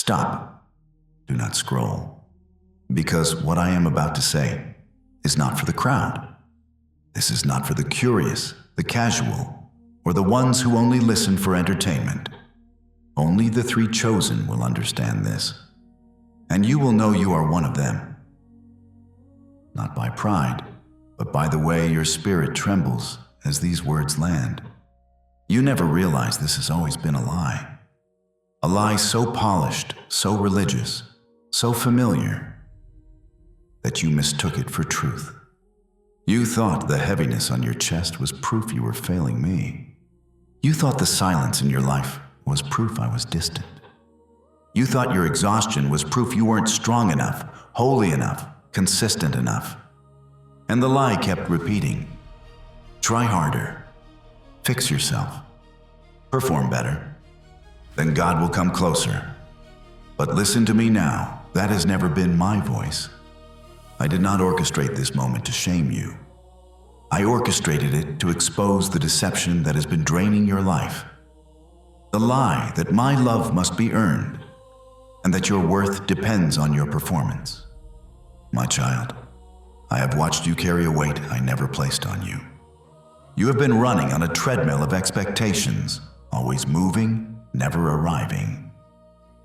Stop. Do not scroll. Because what I am about to say is not for the crowd. This is not for the curious, the casual, or the ones who only listen for entertainment. Only the three chosen will understand this. And you will know you are one of them. Not by pride, but by the way your spirit trembles as these words land. You never realized this has always been a lie. A lie so polished, so religious, so familiar, that you mistook it for truth. You thought the heaviness on your chest was proof you were failing me. You thought the silence in your life was proof I was distant. You thought your exhaustion was proof you weren't strong enough, holy enough, consistent enough. And the lie kept repeating, try harder, fix yourself, perform better, then God will come closer. But listen to me now, that has never been my voice. I did not orchestrate this moment to shame you. I orchestrated it to expose the deception that has been draining your life. The lie that my love must be earned and that your worth depends on your performance. My child, I have watched you carry a weight I never placed on you. You have been running on a treadmill of expectations, always moving, never arriving.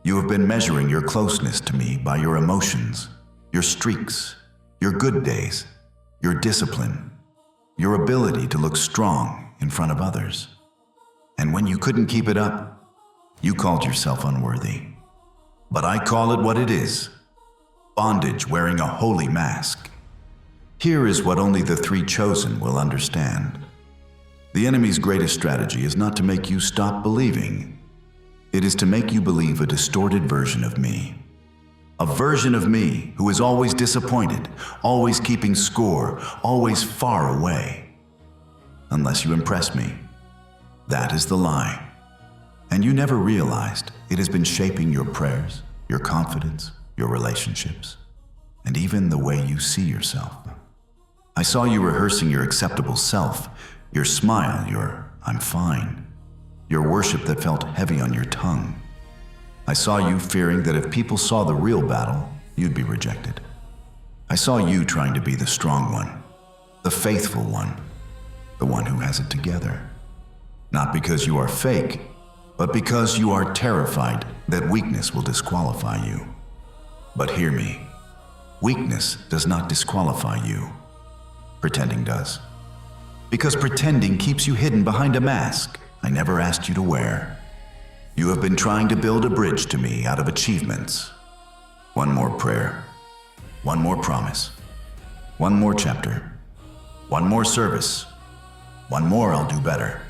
You have been measuring your closeness to me by your emotions, your streaks, your good days, your discipline, your ability to look strong in front of others. And when you couldn't keep it up, you called yourself unworthy. But I call it what it is, bondage wearing a holy mask. Here is what only the three chosen will understand. The enemy's greatest strategy is not to make you stop believing. It is to make you believe a distorted version of me. A version of me who is always disappointed, always keeping score, always far away. Unless you impress me. That is the lie. And you never realized it has been shaping your prayers, your confidence, your relationships, and even the way you see yourself. I saw you rehearsing your acceptable self, your smile, your I'm fine, your worship that felt heavy on your tongue. I saw you fearing that if people saw the real battle, you'd be rejected. I saw you trying to be the strong one, the faithful one, the one who has it together. Not because you are fake, but because you are terrified that weakness will disqualify you. But hear me, weakness does not disqualify you. Pretending does. Because pretending keeps you hidden behind a mask I never asked you to wear. You have been trying to build a bridge to me out of achievements. One more prayer, one more promise, one more chapter, one more service, one more I'll do better.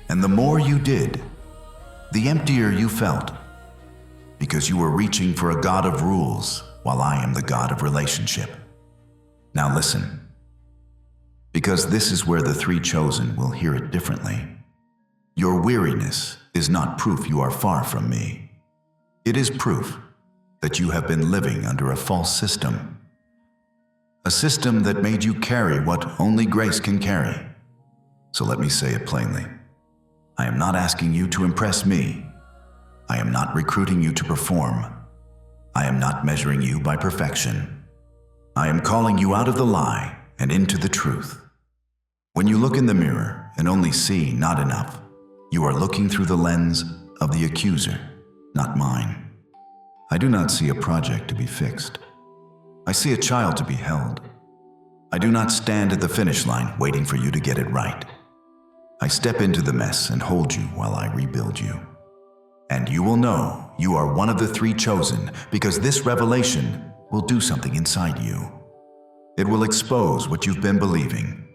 And the more you did, the emptier you felt, because you were reaching for a God of rules while I am the God of relationship. Now listen, because this is where the three chosen will hear it differently. Your weariness is not proof you are far from me. It is proof that you have been living under a false system. A system that made you carry what only grace can carry. So let me say it plainly. I am not asking you to impress me. I am not recruiting you to perform. I am not measuring you by perfection. I am calling you out of the lie and into the truth. When you look in the mirror and only see not enough, you are looking through the lens of the accuser, not mine. I do not see a project to be fixed. I see a child to be held. I do not stand at the finish line waiting for you to get it right. I step into the mess and hold you while I rebuild you. And you will know you are one of the three chosen because this revelation will do something inside you. It will expose what you've been believing.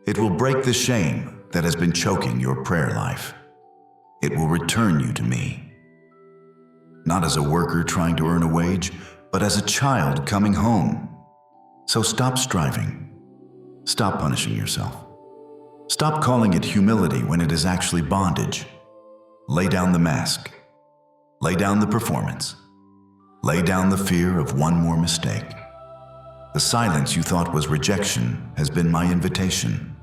It will break the shame that has been choking your prayer life. It will return you to me. Not as a worker trying to earn a wage, but as a child coming home. So stop striving. Stop punishing yourself. Stop calling it humility when it is actually bondage. Lay down the mask. Lay down the performance. Lay down the fear of one more mistake. The silence you thought was rejection has been my invitation.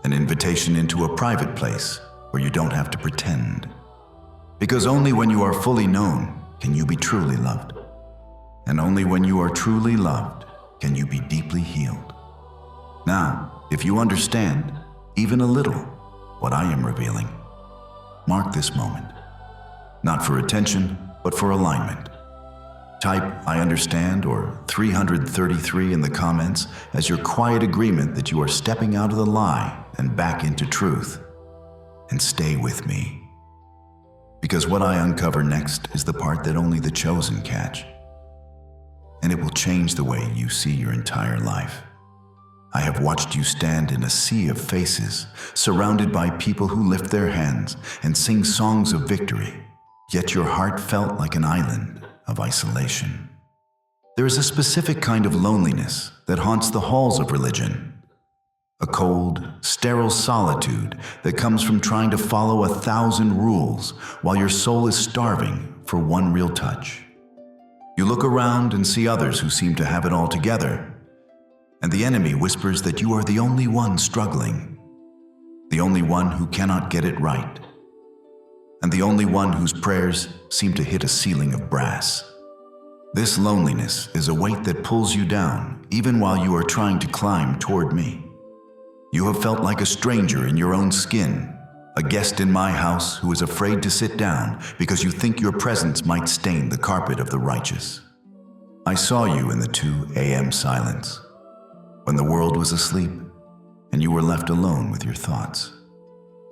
An invitation into a private place where you don't have to pretend. Because only when you are fully known can you be truly loved. And only when you are truly loved can you be deeply healed. Now, if you understand, even a little, what I am revealing, mark this moment. Not for attention, but for alignment. Type "I understand" or 333 in the comments as your quiet agreement that you are stepping out of the lie and back into truth. And stay with me. Because what I uncover next is the part that only the chosen catch. And it will change the way you see your entire life. I have watched you stand in a sea of faces, surrounded by people who lift their hands and sing songs of victory, yet your heart felt like an island of isolation. There is a specific kind of loneliness that haunts the halls of religion, a cold, sterile solitude that comes from trying to follow 1,000 rules while your soul is starving for one real touch. You look around and see others who seem to have it all together, and the enemy whispers that you are the only one struggling, the only one who cannot get it right, and the only one whose prayers seem to hit a ceiling of brass. This loneliness is a weight that pulls you down even while you are trying to climb toward me. You have felt like a stranger in your own skin, a guest in my house who is afraid to sit down because you think your presence might stain the carpet of the righteous. I saw you in the 2 a.m. silence, when the world was asleep and you were left alone with your thoughts.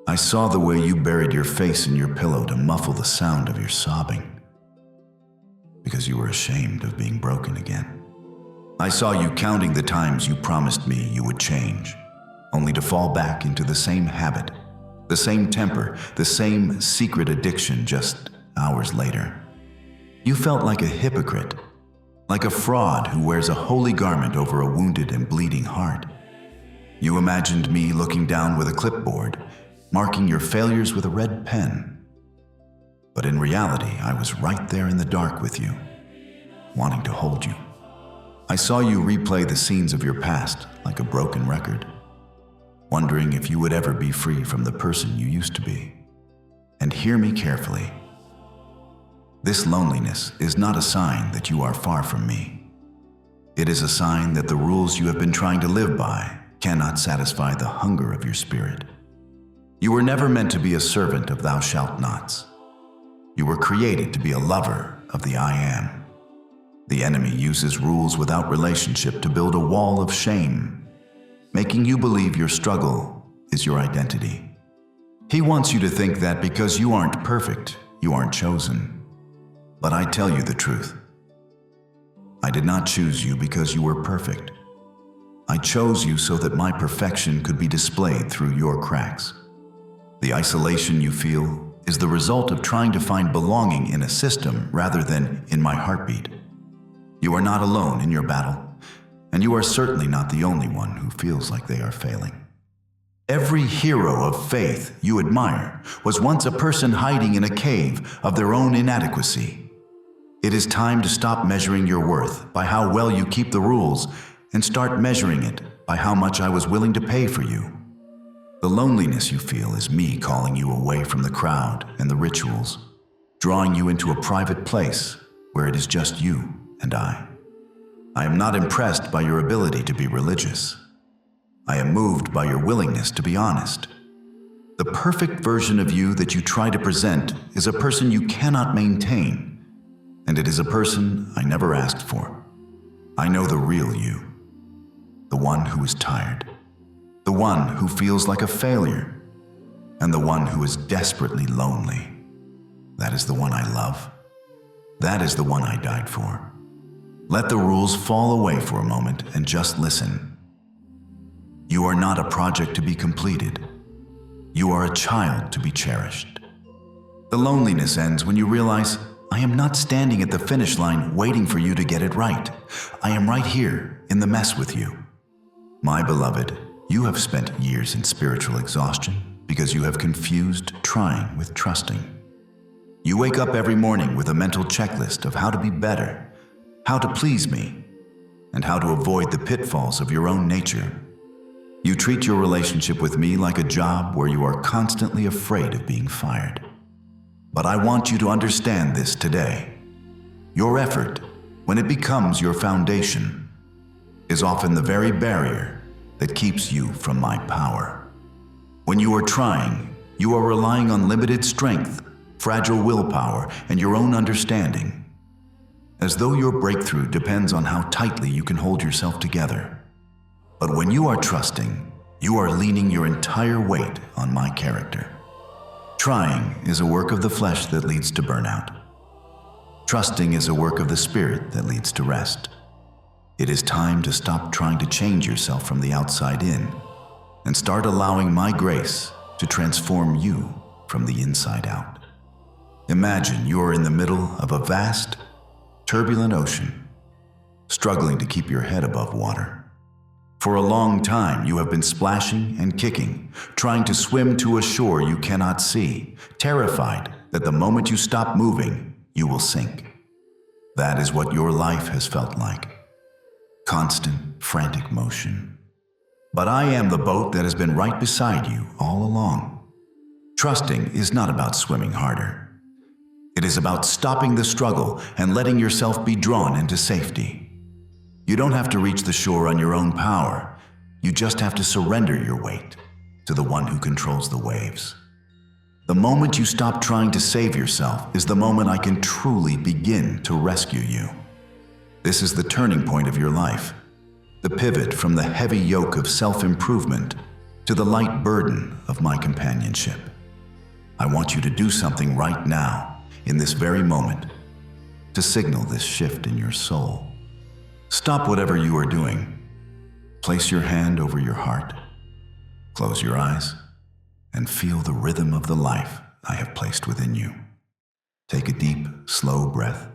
I saw the way you buried your face in your pillow to muffle the sound of your sobbing, because you were ashamed of being broken again. I saw you counting the times you promised me you would change, only to fall back into the same habit, the same temper, the same secret addiction just hours later. You felt like a hypocrite, like a fraud who wears a holy garment over a wounded and bleeding heart. You imagined me looking down with a clipboard, marking your failures with a red pen. But in reality, I was right there in the dark with you, wanting to hold you. I saw you replay the scenes of your past like a broken record, wondering if you would ever be free from the person you used to be. And hear me carefully. This loneliness is not a sign that you are far from me. It is a sign that the rules you have been trying to live by cannot satisfy the hunger of your spirit. You were never meant to be a servant of thou shalt nots. You were created to be a lover of the I am. The enemy uses rules without relationship to build a wall of shame, making you believe your struggle is your identity. He wants you to think that because you aren't perfect, you aren't chosen. But I tell you the truth. I did not choose you because you were perfect. I chose you so that my perfection could be displayed through your cracks. The isolation you feel is the result of trying to find belonging in a system rather than in my heartbeat. You are not alone in your battle. And you are certainly not the only one who feels like they are failing. Every hero of faith you admire was once a person hiding in a cave of their own inadequacy. It is time to stop measuring your worth by how well you keep the rules and start measuring it by how much I was willing to pay for you. The loneliness you feel is me calling you away from the crowd and the rituals, drawing you into a private place where it is just you and I. I am not impressed by your ability to be religious. I am moved by your willingness to be honest. The perfect version of you that you try to present is a person you cannot maintain, and it is a person I never asked for. I know the real you, the one who is tired, the one who feels like a failure, and the one who is desperately lonely. That is the one I love. That is the one I died for. Let the rules fall away for a moment and just listen. You are not a project to be completed. You are a child to be cherished. The loneliness ends when you realize, I am not standing at the finish line waiting for you to get it right. I am right here in the mess with you. My beloved, you have spent years in spiritual exhaustion because you have confused trying with trusting. You wake up every morning with a mental checklist of how to be better, how to please me, and how to avoid the pitfalls of your own nature. You treat your relationship with me like a job where you are constantly afraid of being fired. But I want you to understand this today. Your effort, when it becomes your foundation, is often the very barrier that keeps you from my power. When you are trying, you are relying on limited strength, fragile willpower, and your own understanding, as though your breakthrough depends on how tightly you can hold yourself together. But when you are trusting, you are leaning your entire weight on my character. Trying is a work of the flesh that leads to burnout. Trusting is a work of the spirit that leads to rest. It is time to stop trying to change yourself from the outside in and start allowing my grace to transform you from the inside out. Imagine you are in the middle of a vast, turbulent ocean, struggling to keep your head above water. For a long time, you have been splashing and kicking, trying to swim to a shore you cannot see, terrified that the moment you stop moving, you will sink. That is what your life has felt like. Constant, frantic motion. But I am the boat that has been right beside you all along. Trusting is not about swimming harder. It is about stopping the struggle and letting yourself be drawn into safety. You don't have to reach the shore on your own power. You just have to surrender your weight to the one who controls the waves. The moment you stop trying to save yourself is the moment I can truly begin to rescue you. This is the turning point of your life, the pivot from the heavy yoke of self-improvement to the light burden of my companionship. I want you to do something right now, in this very moment, to signal this shift in your soul. Stop whatever you are doing. Place your hand over your heart. Close your eyes and feel the rhythm of the life I have placed within you. Take a deep, slow breath,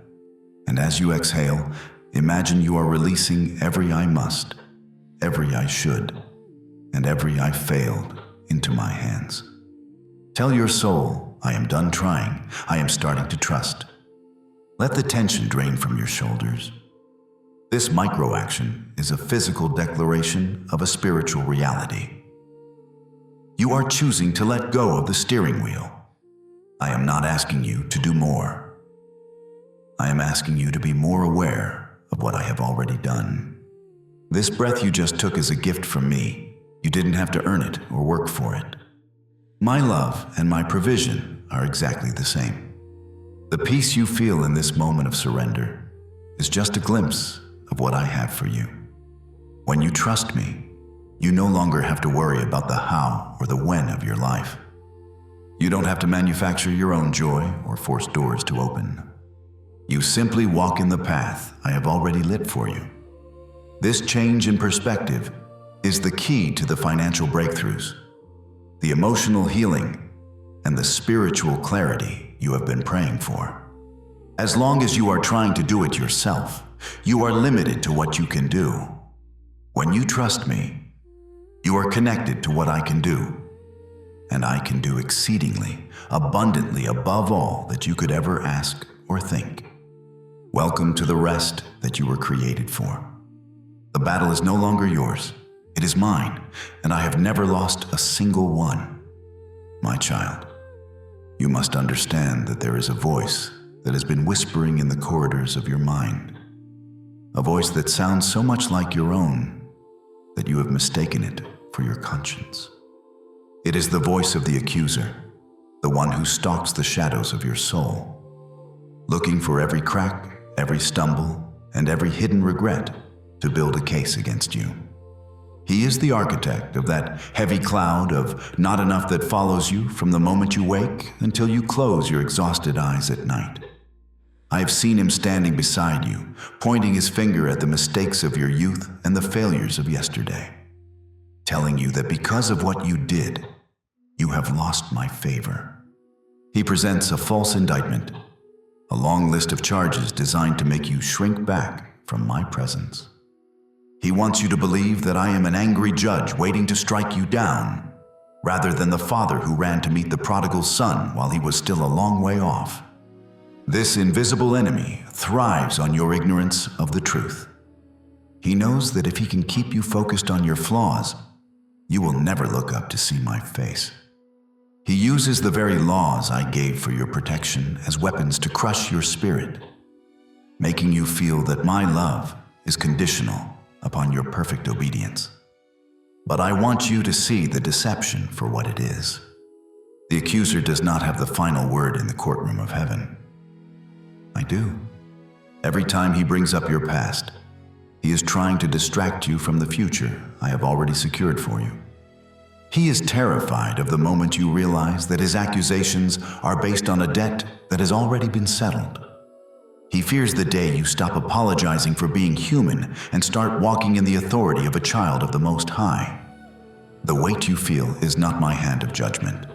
and as you exhale, imagine you are releasing every I must, every I should, and every I failed into my hands. Tell your soul, I am done trying, I am starting to trust. Let the tension drain from your shoulders. This micro-action is a physical declaration of a spiritual reality. You are choosing to let go of the steering wheel. I am not asking you to do more. I am asking you to be more aware of what I have already done. This breath you just took is a gift from me. You didn't have to earn it or work for it. My love and my provision are exactly the same. The peace you feel in this moment of surrender is just a glimpse of what I have for you. When you trust me, you no longer have to worry about the how or the when of your life. You don't have to manufacture your own joy or force doors to open. You simply walk in the path I have already lit for you. This change in perspective is the key to the financial breakthroughs, the emotional healing, and the spiritual clarity you have been praying for. As long as you are trying to do it yourself, you are limited to what you can do. When you trust me, you are connected to what I can do, and I can do exceedingly, abundantly above all that you could ever ask or think. Welcome to the rest that you were created for. The battle is no longer yours. It is mine, and I have never lost a single one. My child, you must understand that there is a voice that has been whispering in the corridors of your mind. A voice that sounds so much like your own that you have mistaken it for your conscience. It is the voice of the accuser, the one who stalks the shadows of your soul, looking for every crack, every stumble, and every hidden regret to build a case against you. He is the architect of that heavy cloud of not enough that follows you from the moment you wake until you close your exhausted eyes at night. I have seen him standing beside you, pointing his finger at the mistakes of your youth and the failures of yesterday, telling you that because of what you did, you have lost my favor. He presents a false indictment, a long list of charges designed to make you shrink back from my presence. He wants you to believe that I am an angry judge waiting to strike you down, rather than the father who ran to meet the prodigal son while he was still a long way off. This invisible enemy thrives on your ignorance of the truth. He knows that if he can keep you focused on your flaws, you will never look up to see my face. He uses the very laws I gave for your protection as weapons to crush your spirit. making you feel that my love is conditional upon your perfect obedience. But I want you to see the deception for what it is. The accuser does not have the final word in the courtroom of heaven. I do. Every time he brings up your past, he is trying to distract you from the future I have already secured for you. He is terrified of the moment you realize that his accusations are based on a debt that has already been settled. He fears the day you stop apologizing for being human and start walking in the authority of a child of the Most High. The weight you feel is not my hand of judgment.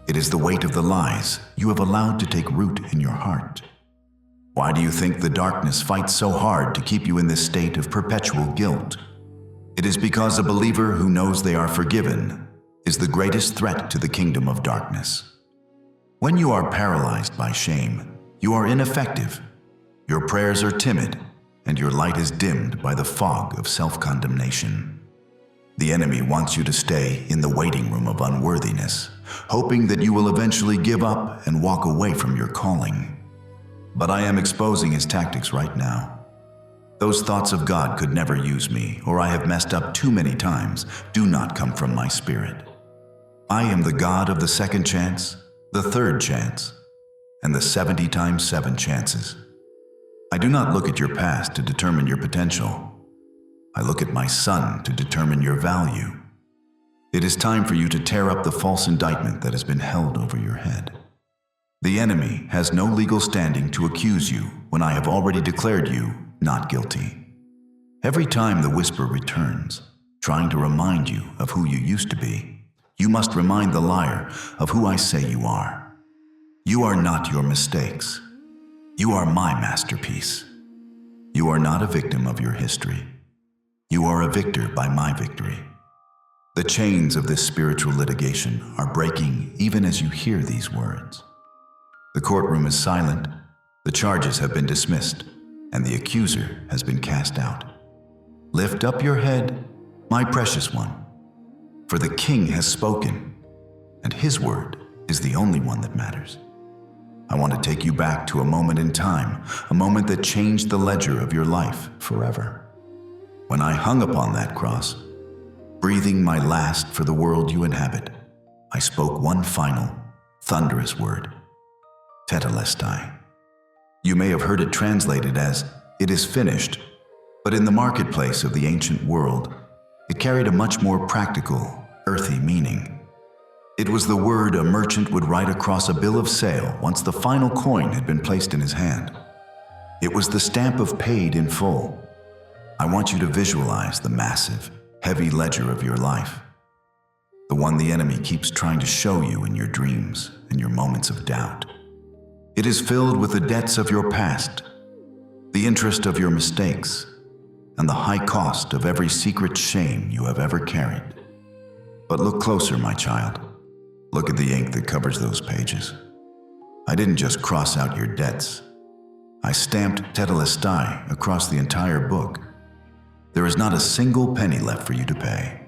It is the weight of the lies you have allowed to take root in your heart. Why do you think the darkness fights so hard to keep you in this state of perpetual guilt? It is because a believer who knows they are forgiven is the greatest threat to the kingdom of darkness. When you are paralyzed by shame, you are ineffective, your prayers are timid, and your light is dimmed by the fog of self-condemnation. The enemy wants you to stay in the waiting room of unworthiness, hoping that you will eventually give up and walk away from your calling. But I am exposing his tactics right now. Those thoughts of God could never use me, or I have messed up too many times, do not come from my spirit. I am the God of the second chance, the third chance, and the 70 times 7 chances. I do not look at your past to determine your potential. I look at my Son to determine your value. It is time for you to tear up the false indictment that has been held over your head. The enemy has no legal standing to accuse you when I have already declared you not guilty. Every time the whisper returns, trying to remind you of who you used to be, you must remind the liar of who I say you are. You are not your mistakes. You are my masterpiece. You are not a victim of your history. You are a victor by my victory. The chains of this spiritual litigation are breaking even as you hear these words. The courtroom is silent, the charges have been dismissed, and the accuser has been cast out. Lift up your head, my precious one, for the King has spoken, and his word is the only one that matters. I want to take you back to a moment in time, a moment that changed the ledger of your life forever. When I hung upon that cross, breathing my last for the world you inhabit, I spoke one final, thunderous word. Tetelestai. You may have heard it translated as, "It is finished," but in the marketplace of the ancient world, it carried a much more practical, earthy meaning. It was the word a merchant would write across a bill of sale once the final coin had been placed in his hand. It was the stamp of paid in full. I want you to visualize the massive, heavy ledger of your life, the one the enemy keeps trying to show you in your dreams and your moments of doubt. It is filled with the debts of your past, the interest of your mistakes, and the high cost of every secret shame you have ever carried. But look closer, my child. Look at the ink that covers those pages. I didn't just cross out your debts. I stamped Tetelestai across the entire book. There is not a single penny left for you to pay.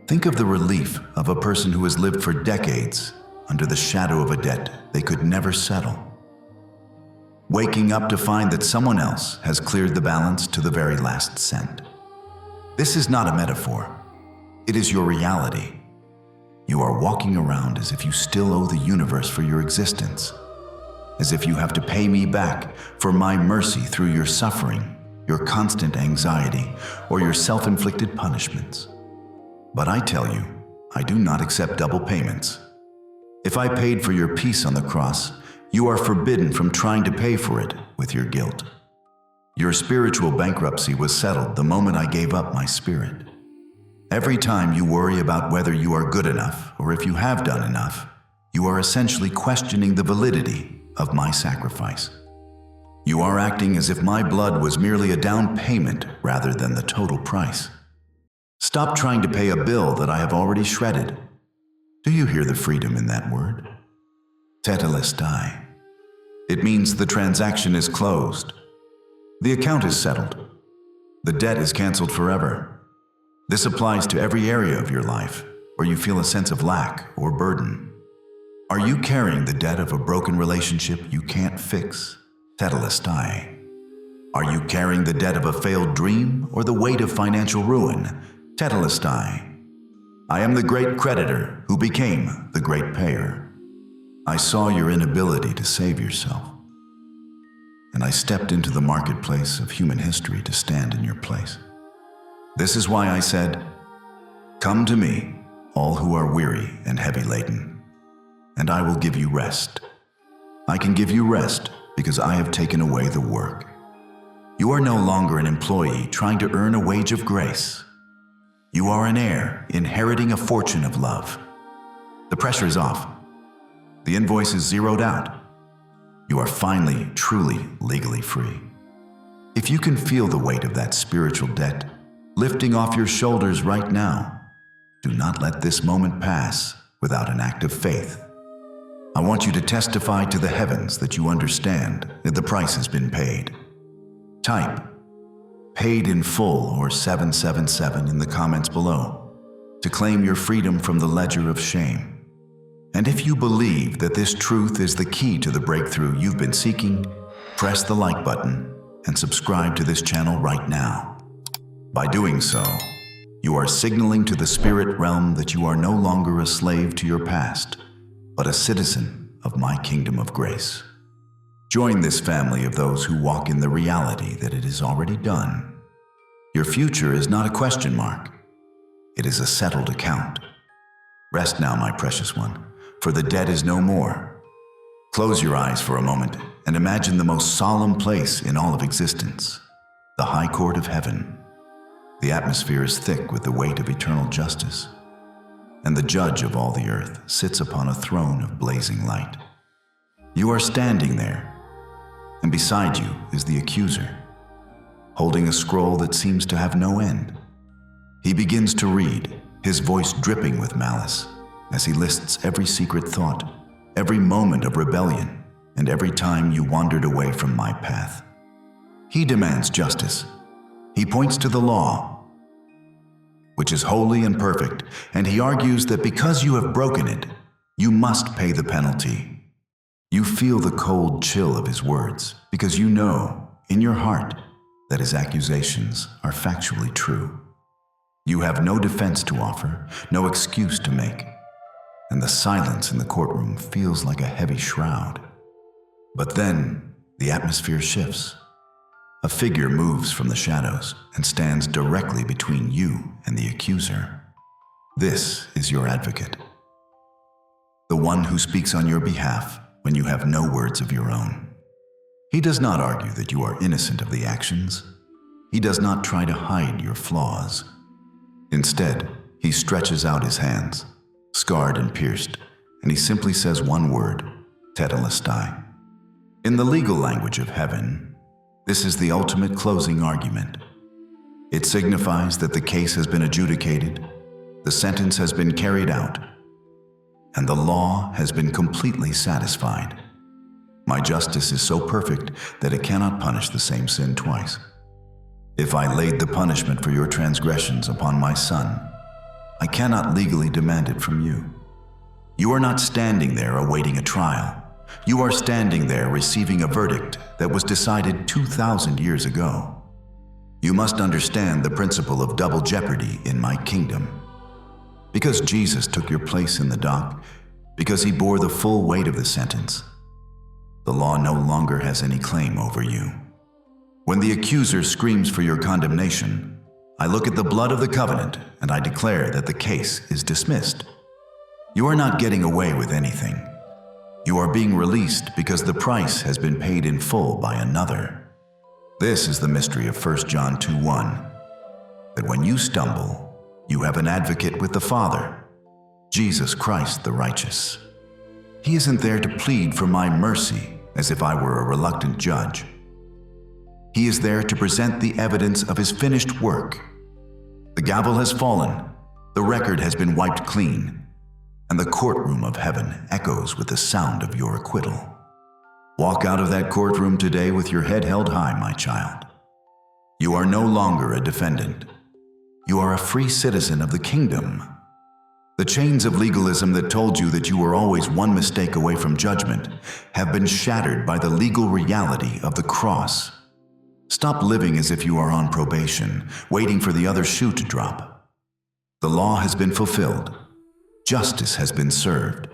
Think of the relief of a person who has lived for decades under the shadow of a debt they could never settle, waking up to find that someone else has cleared the balance to the very last cent. This is not a metaphor. It is your reality. You are walking around as if you still owe the universe for your existence, as if you have to pay me back for my mercy through your suffering, your constant anxiety, or your self-inflicted punishments. But I tell you, I do not accept double payments. If I paid for your peace on the cross, you are forbidden from trying to pay for it with your guilt. Your spiritual bankruptcy was settled the moment I gave up my spirit. Every time you worry about whether you are good enough or if you have done enough, you are essentially questioning the validity of my sacrifice. You are acting as if my blood was merely a down payment rather than the total price. Stop trying to pay a bill that I have already shredded. Do you hear the freedom in that word? Tetelestai. It means the transaction is closed. The account is settled. The debt is canceled forever. This applies to every area of your life where you feel a sense of lack or burden. Are you carrying the debt of a broken relationship you can't fix? Tetelestai. Are you carrying the debt of a failed dream or the weight of financial ruin? Tetelestai. I am the great creditor who became the great payer. I saw your inability to save yourself, and I stepped into the marketplace of human history to stand in your place. This is why I said, "Come to me, all who are weary and heavy laden, and I will give you rest." I can give you rest because I have taken away the work. You are no longer an employee trying to earn a wage of grace. You are an heir inheriting a fortune of love. The pressure is off. The invoice is zeroed out. You are finally, truly, legally free. If you can feel the weight of that spiritual debt lifting off your shoulders right now, do not let this moment pass without an act of faith. I want you to testify to the heavens that you understand that the price has been paid. Type "paid in full" or 777 in the comments below to claim your freedom from the ledger of shame. And if you believe that this truth is the key to the breakthrough you've been seeking, press the like button and subscribe to this channel right now. By doing so, you are signaling to the spirit realm that you are no longer a slave to your past, but a citizen of my kingdom of grace. Join this family of those who walk in the reality that it is already done. Your future is not a question mark. It is a settled account. Rest now, my precious one, for the debt is no more. Close your eyes for a moment and imagine the most solemn place in all of existence, the high court of heaven. The atmosphere is thick with the weight of eternal justice, and the judge of all the earth sits upon a throne of blazing light. You are standing there, and beside you is the accuser, holding a scroll that seems to have no end. He begins to read, his voice dripping with malice, as he lists every secret thought, every moment of rebellion, and every time you wandered away from my path. He demands justice. He points to the law, which is holy and perfect, and he argues that because you have broken it, you must pay the penalty. You feel the cold chill of his words because you know, in your heart, that his accusations are factually true. You have no defense to offer, no excuse to make, and the silence in the courtroom feels like a heavy shroud. But then, the atmosphere shifts. A figure moves from the shadows and stands directly between you and the accuser. This is your advocate, the one who speaks on your behalf when you have no words of your own. He does not argue that you are innocent of the actions. He does not try to hide your flaws. Instead, he stretches out his hands, scarred and pierced, and he simply says one word, Tetelestai. In the legal language of heaven, this is the ultimate closing argument. It signifies that the case has been adjudicated, the sentence has been carried out, and the law has been completely satisfied. My justice is so perfect that it cannot punish the same sin twice. If I laid the punishment for your transgressions upon my son, I cannot legally demand it from you. You are not standing there awaiting a trial. You are standing there receiving a verdict that was decided 2,000 years ago. You must understand the principle of double jeopardy in my kingdom. Because Jesus took your place in the dock, because he bore the full weight of the sentence, the law no longer has any claim over you. When the accuser screams for your condemnation, I look at the blood of the covenant and I declare that the case is dismissed. You are not getting away with anything. You are being released because the price has been paid in full by another. This is the mystery of 1 John 2:1, that when you stumble, you have an advocate with the Father, Jesus Christ the righteous. He isn't there to plead for my mercy as if I were a reluctant judge. He is there to present the evidence of his finished work. The gavel has fallen, the record has been wiped clean, and the courtroom of heaven echoes with the sound of your acquittal. Walk out of that courtroom today with your head held high, my child. You are no longer a defendant. You are a free citizen of the kingdom. The chains of legalism that told you that you were always one mistake away from judgment have been shattered by the legal reality of the cross. Stop living as if you are on probation, waiting for the other shoe to drop. The law has been fulfilled. Justice has been served.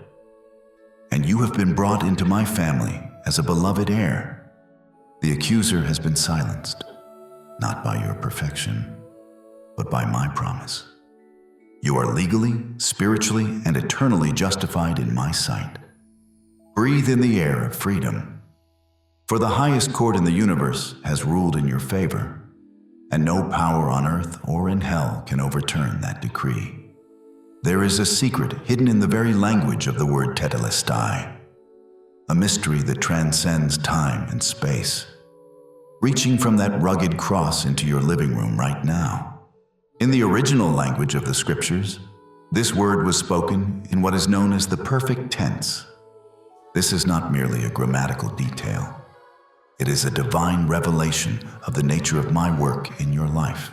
And you have been brought into my family as a beloved heir. The accuser has been silenced, not by your perfection, but by my promise. You are legally, spiritually, and eternally justified in my sight. Breathe in the air of freedom. For the highest court in the universe has ruled in your favor, and no power on earth or in hell can overturn that decree. There is a secret hidden in the very language of the word tetelestai, a mystery that transcends time and space, reaching from that rugged cross into your living room right now. In the original language of the scriptures, this word was spoken in what is known as the perfect tense. This is not merely a grammatical detail. It is a divine revelation of the nature of my work in your life.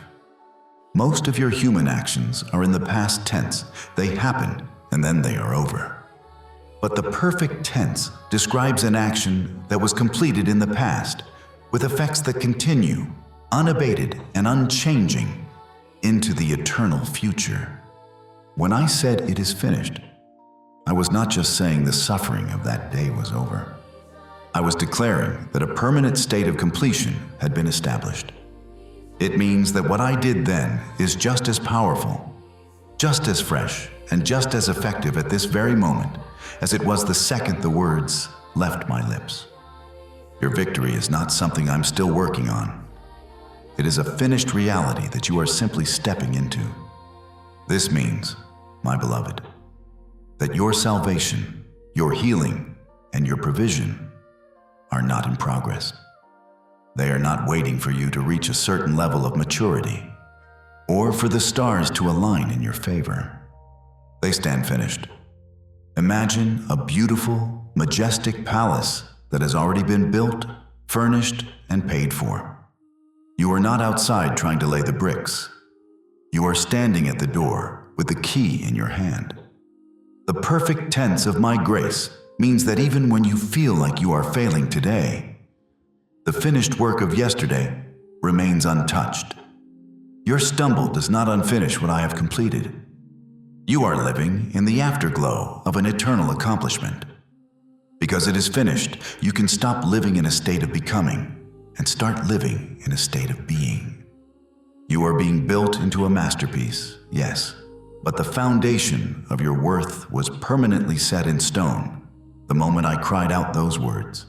Most of your human actions are in the past tense. They happen, and then they are over. But the perfect tense describes an action that was completed in the past, with effects that continue, unabated and unchanging, into the eternal future. When I said it is finished, I was not just saying the suffering of that day was over. I was declaring that a permanent state of completion had been established. It means that what I did then is just as powerful, just as fresh, and just as effective at this very moment as it was the second the words left my lips. Your victory is not something I'm still working on. It is a finished reality that you are simply stepping into. This means, my beloved, that your salvation, your healing, and your provision are not in progress. They are not waiting for you to reach a certain level of maturity or for the stars to align in your favor. They stand finished. Imagine a beautiful, majestic palace that has already been built, furnished, and paid for. You are not outside trying to lay the bricks. You are standing at the door with the key in your hand. The perfect tense of my grace means that even when you feel like you are failing today, the finished work of yesterday remains untouched. Your stumble does not unfinish what I have completed. You are living in the afterglow of an eternal accomplishment. Because it is finished, you can stop living in a state of becoming and start living in a state of being. You are being built into a masterpiece, yes, but the foundation of your worth was permanently set in stone the moment I cried out those words.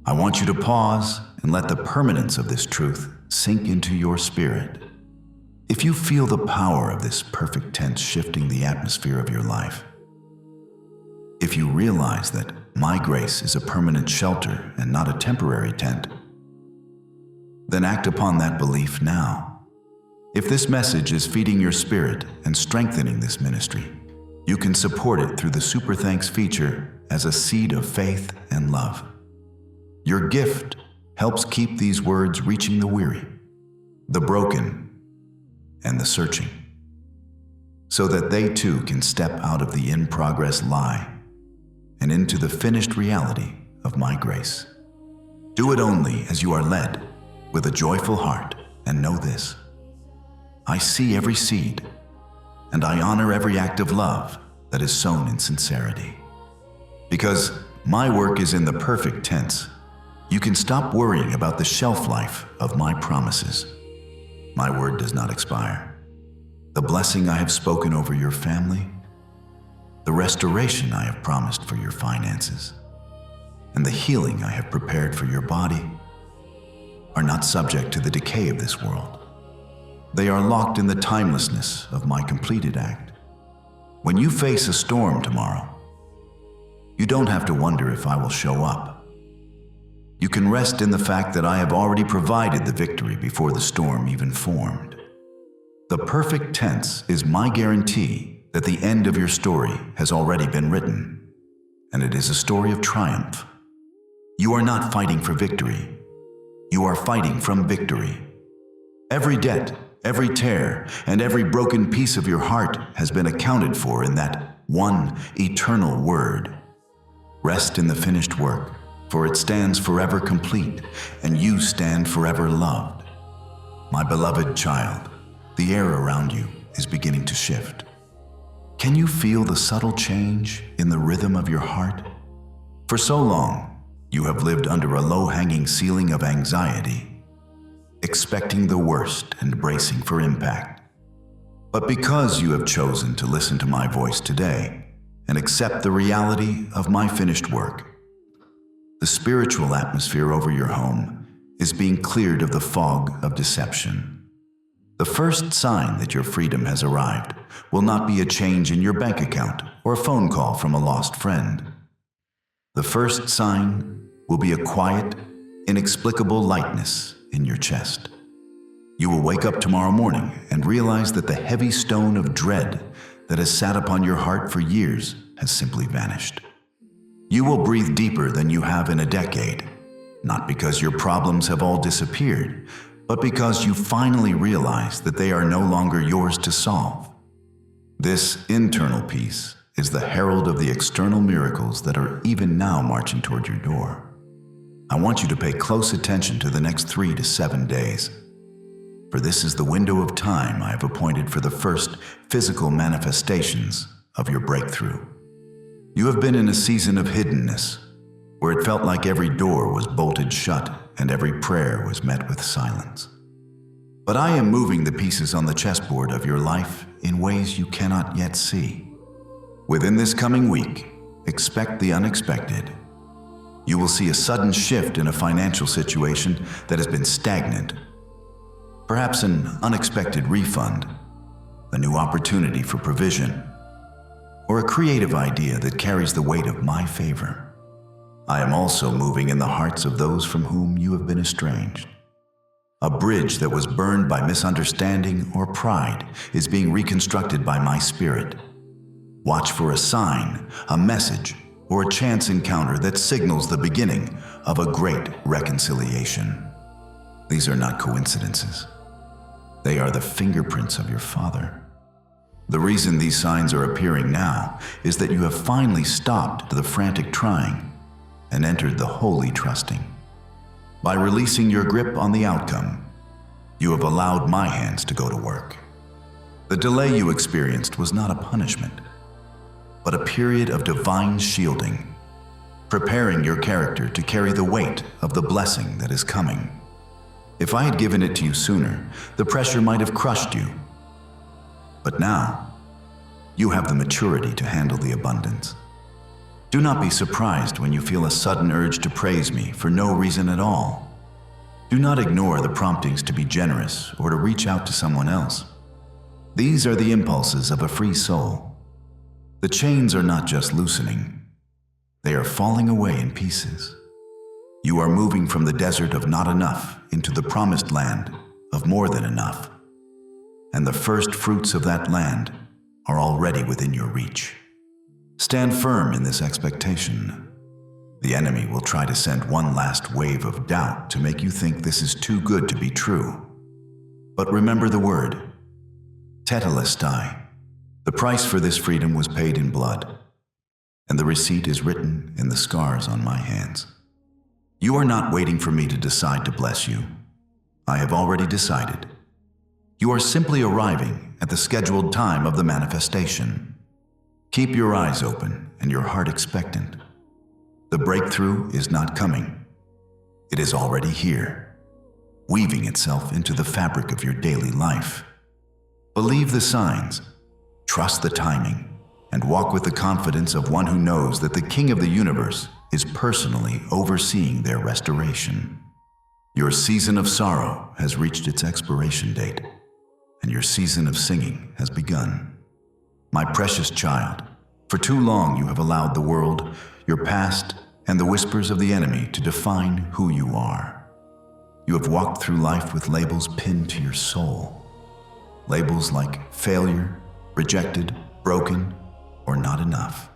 I want you to pause and let the permanence of this truth sink into your spirit. If you feel the power of this perfect tense shifting the atmosphere of your life, if you realize that my grace is a permanent shelter and not a temporary tent, then act upon that belief now. If this message is feeding your spirit and strengthening this ministry, you can support it through the Super Thanks feature as a seed of faith and love. Your gift helps keep these words reaching the weary, the broken, and the searching, so that they too can step out of the in-progress lie and into the finished reality of my grace. Do it only as you are led, with a joyful heart, and know this: I see every seed, and I honor every act of love that is sown in sincerity. Because my work is in the perfect tense, you can stop worrying about the shelf life of my promises. My word does not expire. The blessing I have spoken over your family, the restoration I have promised for your finances, and the healing I have prepared for your body are not subject to the decay of this world. They are locked in the timelessness of my completed act. When you face a storm tomorrow, you don't have to wonder if I will show up. You can rest in the fact that I have already provided the victory before the storm even formed. The perfect tense is my guarantee that the end of your story has already been written, and it is a story of triumph. You are not fighting for victory. You are fighting from victory. Every debt, every tear, and every broken piece of your heart has been accounted for in that one eternal word. Rest in the finished work, for it stands forever complete, and you stand forever loved. My beloved child, the air around you is beginning to shift. Can you feel the subtle change in the rhythm of your heart? For so long, you have lived under a low-hanging ceiling of anxiety, expecting the worst and bracing for impact. But because you have chosen to listen to my voice today and accept the reality of my finished work, the spiritual atmosphere over your home is being cleared of the fog of deception. The first sign that your freedom has arrived will not be a change in your bank account or a phone call from a lost friend. The first sign will be a quiet, inexplicable lightness in your chest. You will wake up tomorrow morning and realize that the heavy stone of dread that has sat upon your heart for years has simply vanished. You will breathe deeper than you have in a decade, not because your problems have all disappeared, but because you finally realize that they are no longer yours to solve. This internal peace is the herald of the external miracles that are even now marching toward your door. I want you to pay close attention to the next 3 to 7 days, for this is the window of time I have appointed for the first physical manifestations of your breakthrough. You have been in a season of hiddenness, where it felt like every door was bolted shut and every prayer was met with silence. But I am moving the pieces on the chessboard of your life in ways you cannot yet see. Within this coming week, expect the unexpected. You will see a sudden shift in a financial situation that has been stagnant. Perhaps an unexpected refund, a new opportunity for provision, or a creative idea that carries the weight of my favor. I am also moving in the hearts of those from whom you have been estranged. A bridge that was burned by misunderstanding or pride is being reconstructed by my spirit. Watch for a sign, a message, or a chance encounter that signals the beginning of a great reconciliation. These are not coincidences. They are the fingerprints of your Father. The reason these signs are appearing now is that you have finally stopped the frantic trying and entered the holy trusting. By releasing your grip on the outcome, you have allowed my hands to go to work. The delay you experienced was not a punishment, but a period of divine shielding, preparing your character to carry the weight of the blessing that is coming. If I had given it to you sooner, the pressure might have crushed you. But now, you have the maturity to handle the abundance. Do not be surprised when you feel a sudden urge to praise me for no reason at all. Do not ignore the promptings to be generous or to reach out to someone else. These are the impulses of a free soul. The chains are not just loosening, they are falling away in pieces. You are moving from the desert of not enough into the promised land of more than enough. And the first fruits of that land are already within your reach. Stand firm in this expectation. The enemy will try to send one last wave of doubt to make you think this is too good to be true. But remember the word, tetelestai. The price for this freedom was paid in blood, and the receipt is written in the scars on my hands. You are not waiting for me to decide to bless you. I have already decided. You are simply arriving at the scheduled time of the manifestation. Keep your eyes open and your heart expectant. The breakthrough is not coming. It is already here, weaving itself into the fabric of your daily life. Believe the signs, trust the timing, and walk with the confidence of one who knows that the King of the universe is personally overseeing their restoration. Your season of sorrow has reached its expiration date, and your season of singing has begun. My precious child, for too long you have allowed the world, your past, and the whispers of the enemy to define who you are. You have walked through life with labels pinned to your soul. Labels like failure, rejected, broken, or not enough.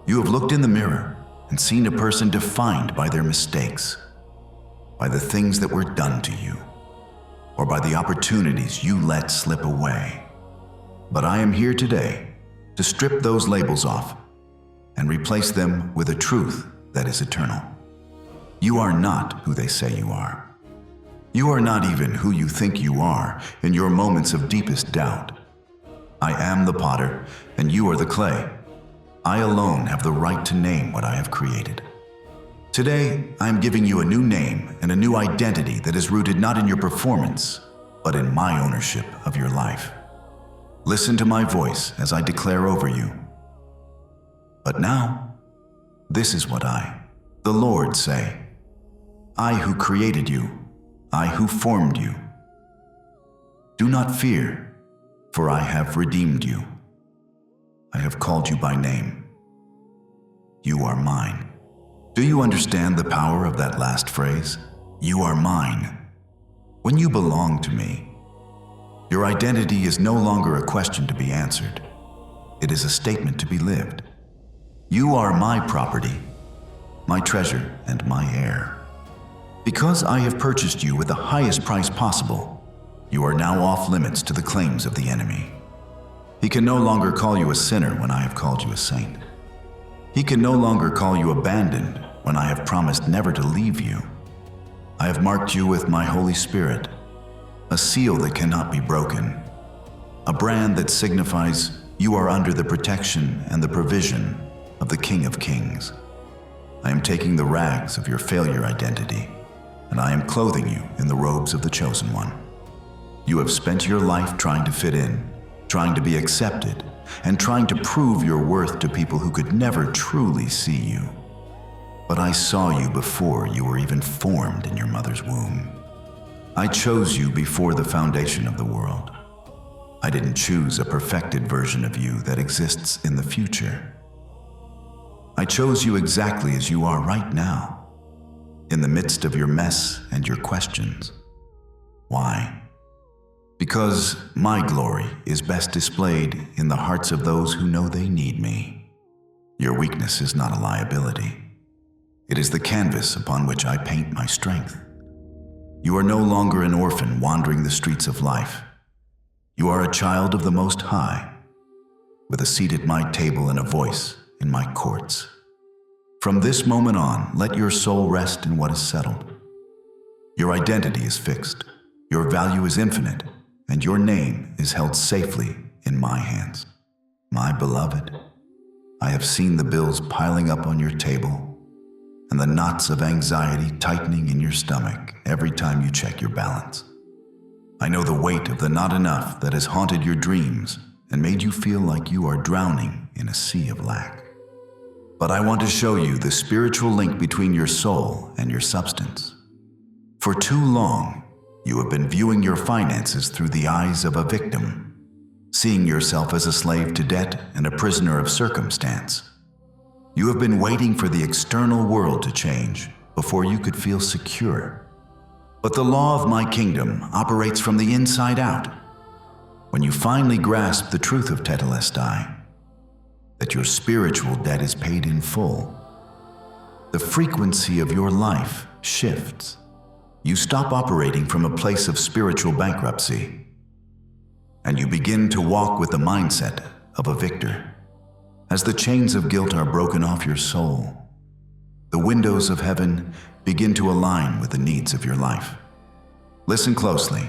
You have looked in the mirror and seen a person defined by their mistakes, by the things that were done to you, or by the opportunities you let slip away. But I am here today to strip those labels off and replace them with a truth that is eternal. You are not who they say you are. You are not even who you think you are in your moments of deepest doubt. I am the potter, and you are the clay. I alone have the right to name what I have created. Today, I am giving you a new name and a new identity that is rooted not in your performance, but in my ownership of your life. Listen to my voice as I declare over you. But now, this is what I, the Lord, say. I who created you, I who formed you. Do not fear, for I have redeemed you. I have called you by name. You are mine. Do you understand the power of that last phrase? You are mine. When you belong to me, your identity is no longer a question to be answered. It is a statement to be lived. You are my property, my treasure, and my heir. Because I have purchased you with the highest price possible, you are now off limits to the claims of the enemy. He can no longer call you a sinner when I have called you a saint. He can no longer call you abandoned when I have promised never to leave you. I have marked you with my Holy Spirit, a seal that cannot be broken, a brand that signifies you are under the protection and the provision of the King of Kings. I am taking the rags of your failure identity, and I am clothing you in the robes of the Chosen One. You have spent your life trying to fit in, trying to be accepted, and trying to prove your worth to people who could never truly see you. But I saw you before you were even formed in your mother's womb. I chose you before the foundation of the world. I didn't choose a perfected version of you that exists in the future. I chose you exactly as you are right now, in the midst of your mess and your questions. Why? Because my glory is best displayed in the hearts of those who know they need me. Your weakness is not a liability. It is the canvas upon which I paint my strength. You are no longer an orphan wandering the streets of life. You are a child of the Most High, with a seat at my table and a voice in my courts. From this moment on, let your soul rest in what is settled. Your identity is fixed, your value is infinite, and your name is held safely in my hands. My beloved, I have seen the bills piling up on your table and the knots of anxiety tightening in your stomach every time you check your balance. I know the weight of the not enough that has haunted your dreams and made you feel like you are drowning in a sea of lack. But I want to show you the spiritual link between your soul and your substance. For too long, you have been viewing your finances through the eyes of a victim, seeing yourself as a slave to debt and a prisoner of circumstance. You have been waiting for the external world to change before you could feel secure. But the law of my kingdom operates from the inside out. When you finally grasp the truth of Tetelestai, that your spiritual debt is paid in full, the frequency of your life shifts. You stop operating from a place of spiritual bankruptcy, and you begin to walk with the mindset of a victor. As the chains of guilt are broken off your soul, the windows of heaven begin to align with the needs of your life. Listen closely.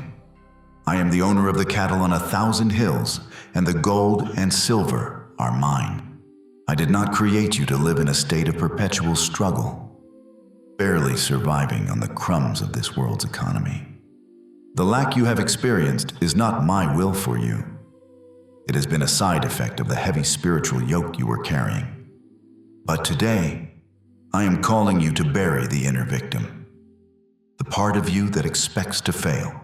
I am the owner of the cattle on 1,000 hills, and the gold and silver are mine. I did not create you to live in a state of perpetual struggle, barely surviving on the crumbs of this world's economy. The lack you have experienced is not my will for you. It has been a side effect of the heavy spiritual yoke you were carrying. But today, I am calling you to bury the inner victim, the part of you that expects to fail,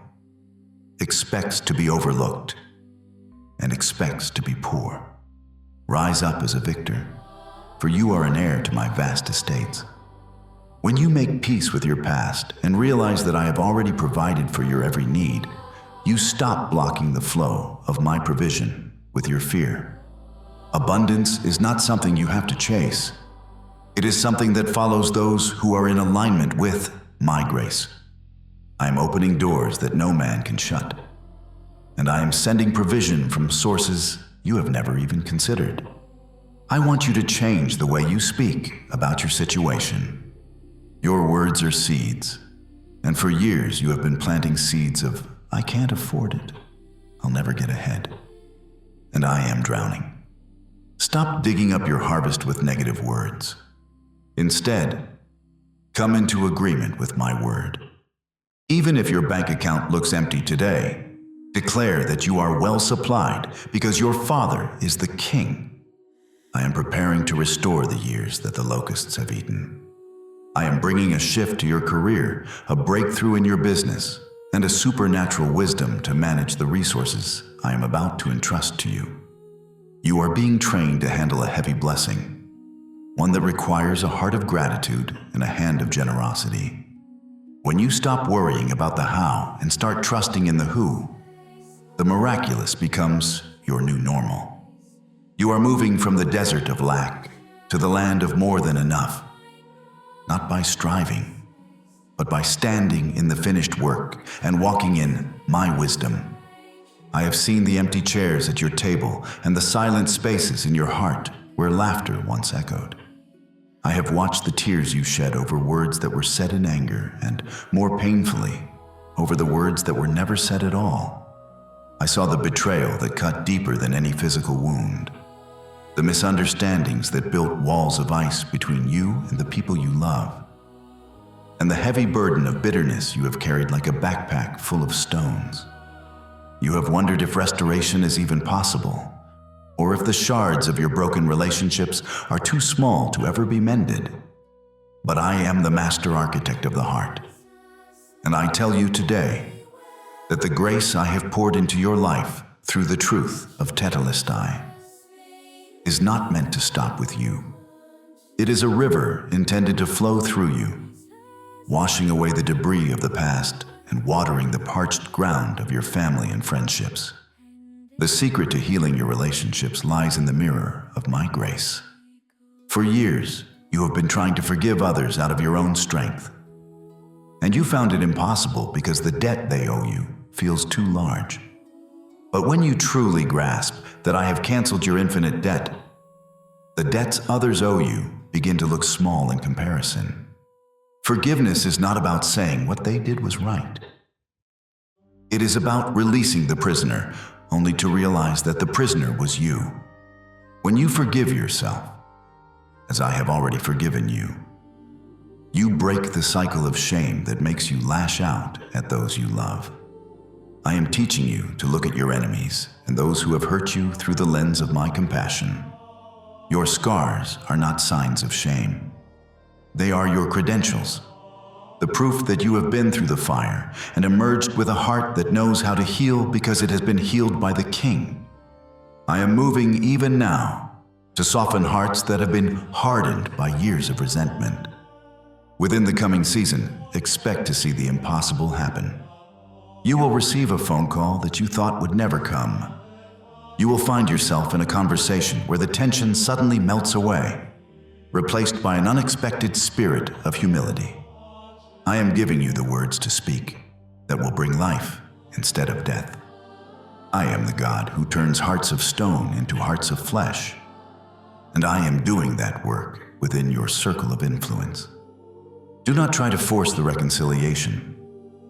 expects to be overlooked, and expects to be poor. Rise up as a victor, for you are an heir to my vast estates. When you make peace with your past and realize that I have already provided for your every need, you stop blocking the flow of my provision with your fear. Abundance is not something you have to chase. It is something that follows those who are in alignment with my grace. I am opening doors that no man can shut, and I am sending provision from sources you have never even considered. I want you to change the way you speak about your situation. Your words are seeds, and for years you have been planting seeds of, I can't afford it, I'll never get ahead, and I am drowning. Stop digging up your harvest with negative words. Instead, come into agreement with my word. Even if your bank account looks empty today, declare that you are well supplied because your Father is the King. I am preparing to restore the years that the locusts have eaten. I am bringing a shift to your career, a breakthrough in your business, and a supernatural wisdom to manage the resources I am about to entrust to you. You are being trained to handle a heavy blessing, one that requires a heart of gratitude and a hand of generosity. When you stop worrying about the how and start trusting in the who, the miraculous becomes your new normal. You are moving from the desert of lack to the land of more than enough, not by striving, but by standing in the finished work and walking in my wisdom. I have seen the empty chairs at your table and the silent spaces in your heart where laughter once echoed. I have watched the tears you shed over words that were said in anger and, more painfully, over the words that were never said at all. I saw the betrayal that cut deeper than any physical wound, the misunderstandings that built walls of ice between you and the people you love, and the heavy burden of bitterness you have carried like a backpack full of stones. You have wondered if restoration is even possible, or if the shards of your broken relationships are too small to ever be mended. But I am the master architect of the heart, and I tell you today that the grace I have poured into your life through the truth of Tetelestai is not meant to stop with you. It is a river intended to flow through you, washing away the debris of the past and watering the parched ground of your family and friendships. The secret to healing your relationships lies in the mirror of my grace. For years, you have been trying to forgive others out of your own strength, and you found it impossible because the debt they owe you feels too large. But when you truly grasp that I have canceled your infinite debt, the debts others owe you begin to look small in comparison. Forgiveness is not about saying what they did was right. It is about releasing the prisoner, only to realize that the prisoner was you. When you forgive yourself, as I have already forgiven you, you break the cycle of shame that makes you lash out at those you love. I am teaching you to look at your enemies and those who have hurt you through the lens of my compassion. Your scars are not signs of shame. They are your credentials, the proof that you have been through the fire and emerged with a heart that knows how to heal because it has been healed by the King. I am moving even now to soften hearts that have been hardened by years of resentment. Within the coming season, expect to see the impossible happen. You will receive a phone call that you thought would never come. You will find yourself in a conversation where the tension suddenly melts away, replaced by an unexpected spirit of humility. I am giving you the words to speak that will bring life instead of death. I am the God who turns hearts of stone into hearts of flesh, and I am doing that work within your circle of influence. Do not try to force the reconciliation.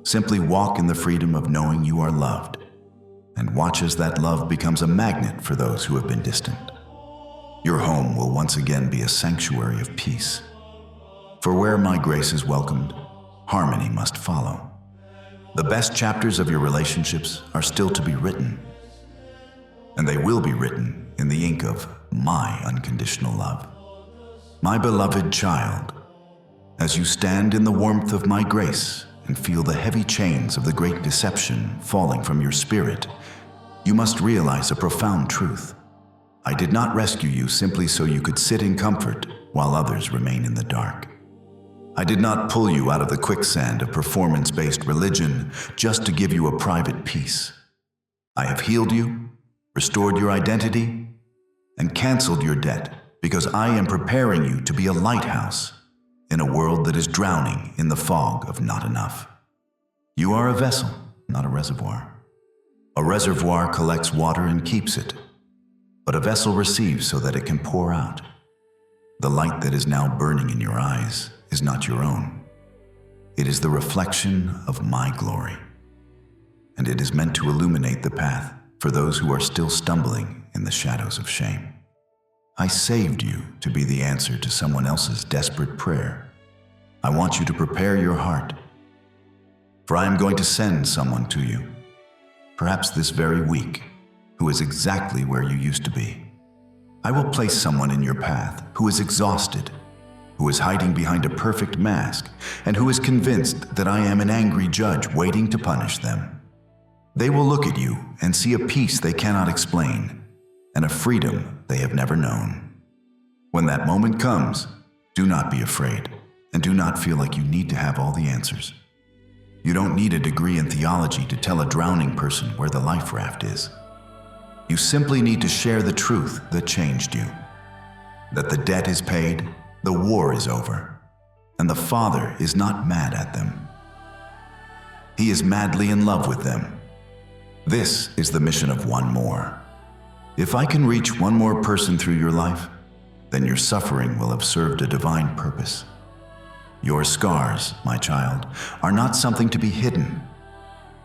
Simply walk in the freedom of knowing you are loved, and watch as that love becomes a magnet for those who have been distant. Your home will once again be a sanctuary of peace. For where my grace is welcomed, harmony must follow. The best chapters of your relationships are still to be written, and they will be written in the ink of my unconditional love. My beloved child, as you stand in the warmth of my grace and feel the heavy chains of the great deception falling from your spirit, you must realize a profound truth. I did not rescue you simply so you could sit in comfort while others remain in the dark. I did not pull you out of the quicksand of performance-based religion just to give you a private peace. I have healed you, restored your identity, and canceled your debt because I am preparing you to be a lighthouse in a world that is drowning in the fog of not enough. You are a vessel, not a reservoir. A reservoir collects water and keeps it, but a vessel receives so that it can pour out. The light that is now burning in your eyes is not your own. It is the reflection of my glory, and it is meant to illuminate the path for those who are still stumbling in the shadows of shame. I saved you to be the answer to someone else's desperate prayer. I want you to prepare your heart, for I am going to send someone to you, perhaps this very week, who is exactly where you used to be. I will place someone in your path who is exhausted, who is hiding behind a perfect mask, and who is convinced that I am an angry judge waiting to punish them. They will look at you and see a peace they cannot explain, and a freedom they have never known. When that moment comes, do not be afraid, and do not feel like you need to have all the answers. You don't need a degree in theology to tell a drowning person where the life raft is. You simply need to share the truth that changed you, that the debt is paid, the war is over, and the Father is not mad at them. He is madly in love with them. This is the mission of one more. If I can reach one more person through your life, then your suffering will have served a divine purpose. Your scars, my child, are not something to be hidden.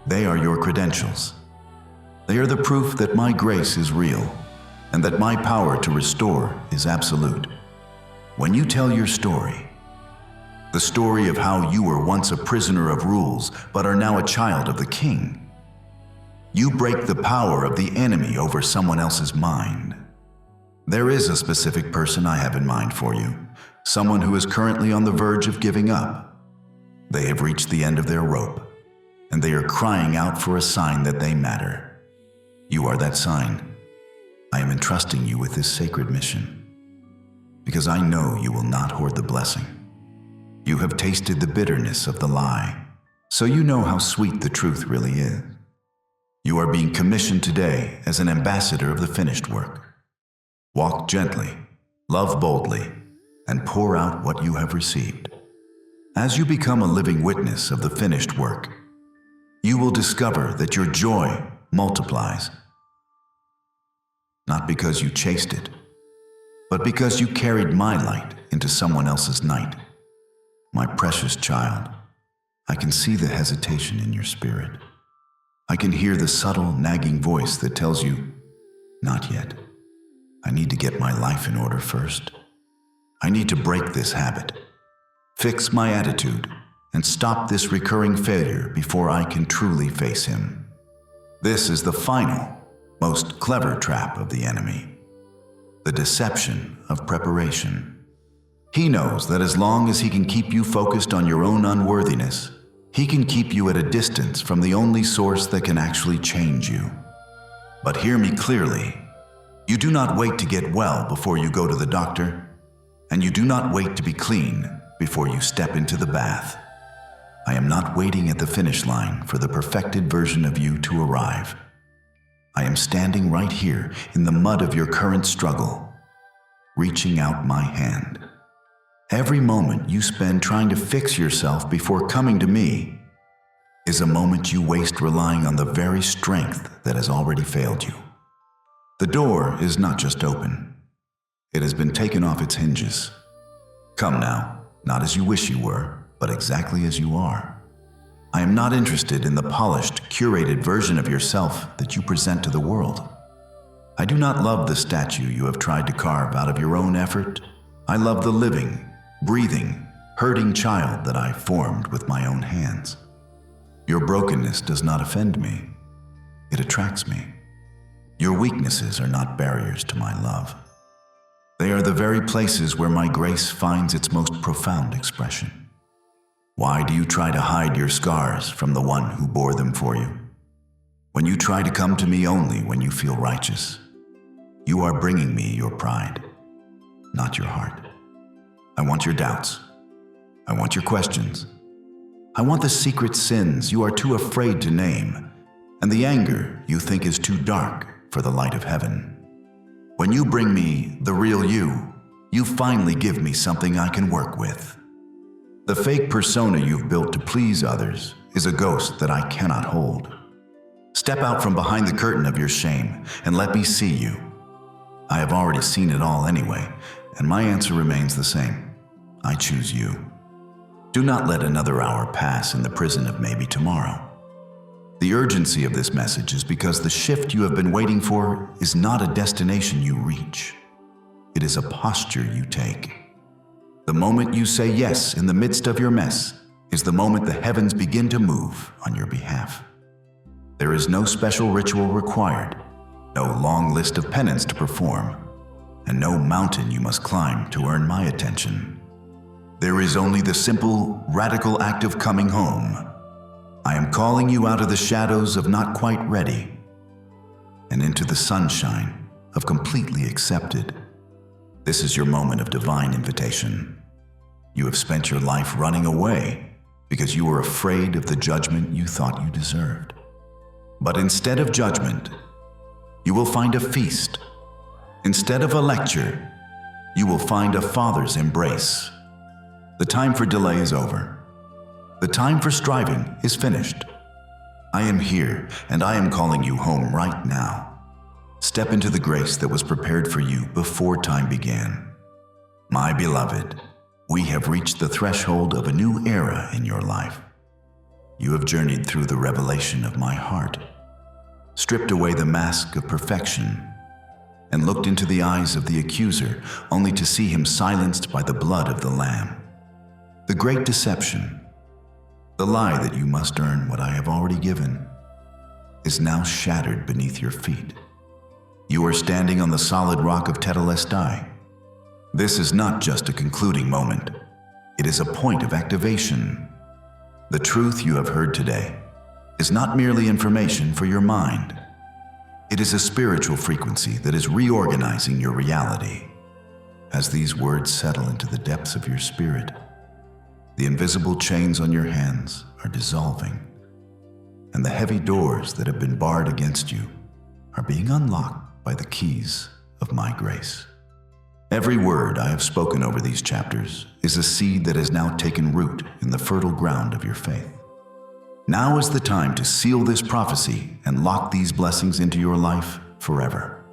They are your credentials. They are the proof that my grace is real and that my power to restore is absolute. When you tell your story, the story of how you were once a prisoner of rules but are now a child of the King, you break the power of the enemy over someone else's mind. There is a specific person I have in mind for you, someone who is currently on the verge of giving up. They have reached the end of their rope, and they are crying out for a sign that they matter. You are that sign. I am entrusting you with this sacred mission, because I know you will not hoard the blessing. You have tasted the bitterness of the lie, so you know how sweet the truth really is. You are being commissioned today as an ambassador of the finished work. Walk gently, love boldly, and pour out what you have received. As you become a living witness of the finished work, you will discover that your joy multiplies, not because you chased it, but because you carried my light into someone else's night. My precious child, I can see the hesitation in your spirit. I can hear the subtle, nagging voice that tells you, not yet. I need to get my life in order first. I need to break this habit, fix my attitude, and stop this recurring failure before I can truly face him. This is the final, most clever trap of the enemy, the deception of preparation. He knows that as long as he can keep you focused on your own unworthiness, he can keep you at a distance from the only source that can actually change you. But hear me clearly. You do not wait to get well before you go to the doctor, and you do not wait to be clean before you step into the bath. I am not waiting at the finish line for the perfected version of you to arrive. I am standing right here in the mud of your current struggle, reaching out my hand. Every moment you spend trying to fix yourself before coming to me is a moment you waste relying on the very strength that has already failed you. The door is not just open. It has been taken off its hinges. Come now, not as you wish you were, but exactly as you are. I am not interested in the polished, curated version of yourself that you present to the world. I do not love the statue you have tried to carve out of your own effort. I love the living, breathing, hurting child that I formed with my own hands. Your brokenness does not offend me. It attracts me. Your weaknesses are not barriers to my love. They are the very places where my grace finds its most profound expression. Why do you try to hide your scars from the one who bore them for you? When you try to come to me only when you feel righteous, you are bringing me your pride, not your heart. I want your doubts. I want your questions. I want the secret sins you are too afraid to name, and the anger you think is too dark for the light of heaven. When you bring me the real you, you finally give me something I can work with. The fake persona you've built to please others is a ghost that I cannot hold. Step out from behind the curtain of your shame and let me see you. I have already seen it all anyway, and my answer remains the same. I choose you. Do not let another hour pass in the prison of maybe tomorrow. The urgency of this message is because the shift you have been waiting for is not a destination you reach. It is a posture you take. The moment you say yes in the midst of your mess is the moment the heavens begin to move on your behalf. There is no special ritual required, no long list of penance to perform, and no mountain you must climb to earn my attention. There is only the simple, radical act of coming home. I am calling you out of the shadows of not quite ready and into the sunshine of completely accepted. This is your moment of divine invitation. You have spent your life running away because you were afraid of the judgment you thought you deserved. But instead of judgment, you will find a feast. Instead of a lecture, you will find a father's embrace. The time for delay is over. The time for striving is finished. I am here, and I am calling you home right now. Step into the grace that was prepared for you before time began. My beloved, we have reached the threshold of a new era in your life. You have journeyed through the revelation of my heart, stripped away the mask of perfection, and looked into the eyes of the accuser only to see him silenced by the blood of the Lamb. The great deception, the lie that you must earn what I have already given, is now shattered beneath your feet. You are standing on the solid rock of Tetelestai. This is not just a concluding moment. It is a point of activation. The truth you have heard today is not merely information for your mind. It is a spiritual frequency that is reorganizing your reality. As these words settle into the depths of your spirit, the invisible chains on your hands are dissolving, and the heavy doors that have been barred against you are being unlocked by the keys of my grace. Every word I have spoken over these chapters is a seed that has now taken root in the fertile ground of your faith. Now is the time to seal this prophecy and lock these blessings into your life forever.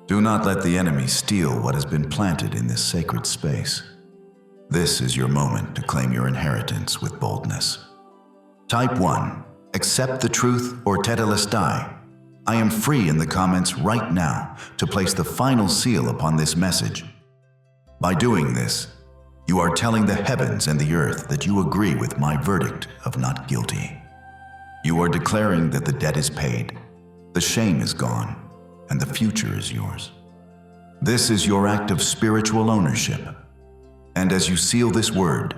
Do not let the enemy steal what has been planted in this sacred space. This is your moment to claim your inheritance with boldness. Type 1. Accept the truth or Tetelestai. I am free in the comments right now to place the final seal upon this message. By doing this, you are telling the heavens and the earth that you agree with my verdict of not guilty. You are declaring that the debt is paid, the shame is gone, and the future is yours. This is your act of spiritual ownership. And as you seal this word,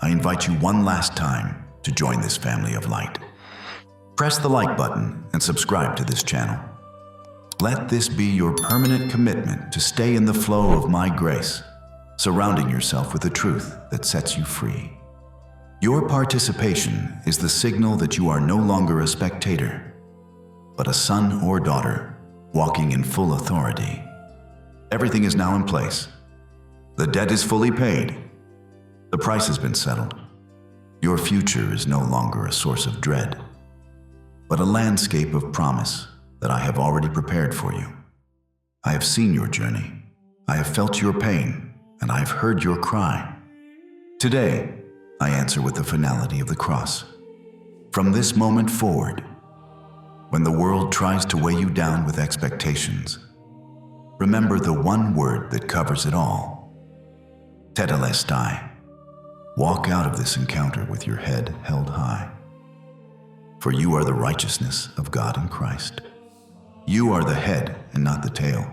I invite you one last time to join this family of light. Press the like button and subscribe to this channel. Let this be your permanent commitment to stay in the flow of my grace, surrounding yourself with the truth that sets you free. Your participation is the signal that you are no longer a spectator, but a son or daughter walking in full authority. Everything is now in place. The debt is fully paid. The price has been settled. Your future is no longer a source of dread, but a landscape of promise that I have already prepared for you. I have seen your journey. I have felt your pain, and I have heard your cry. Today, I answer with the finality of the cross. From this moment forward, when the world tries to weigh you down with expectations, remember the one word that covers it all. Tetelestai. Walk out of this encounter with your head held high. For you are the righteousness of God in Christ. You are the head and not the tail.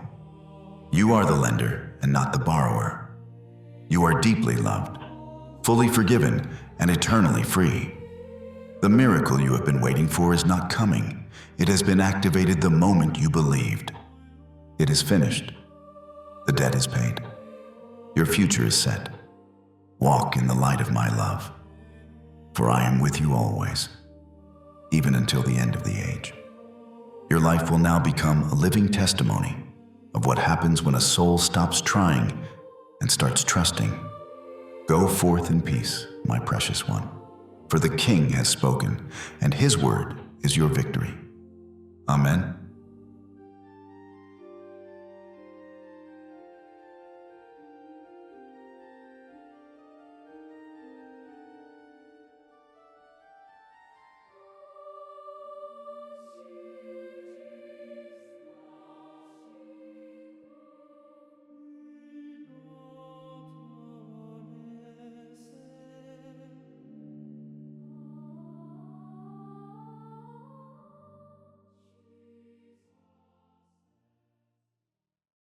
You are the lender and not the borrower. You are deeply loved, fully forgiven, and eternally free. The miracle you have been waiting for is not coming. It has been activated the moment you believed. It is finished. The debt is paid. Your future is set. Walk in the light of my love, for I am with you always, even until the end of the age. Your life will now become a living testimony of what happens when a soul stops trying and starts trusting. Go forth in peace, my precious one, for the King has spoken, and his word is your victory. Amen.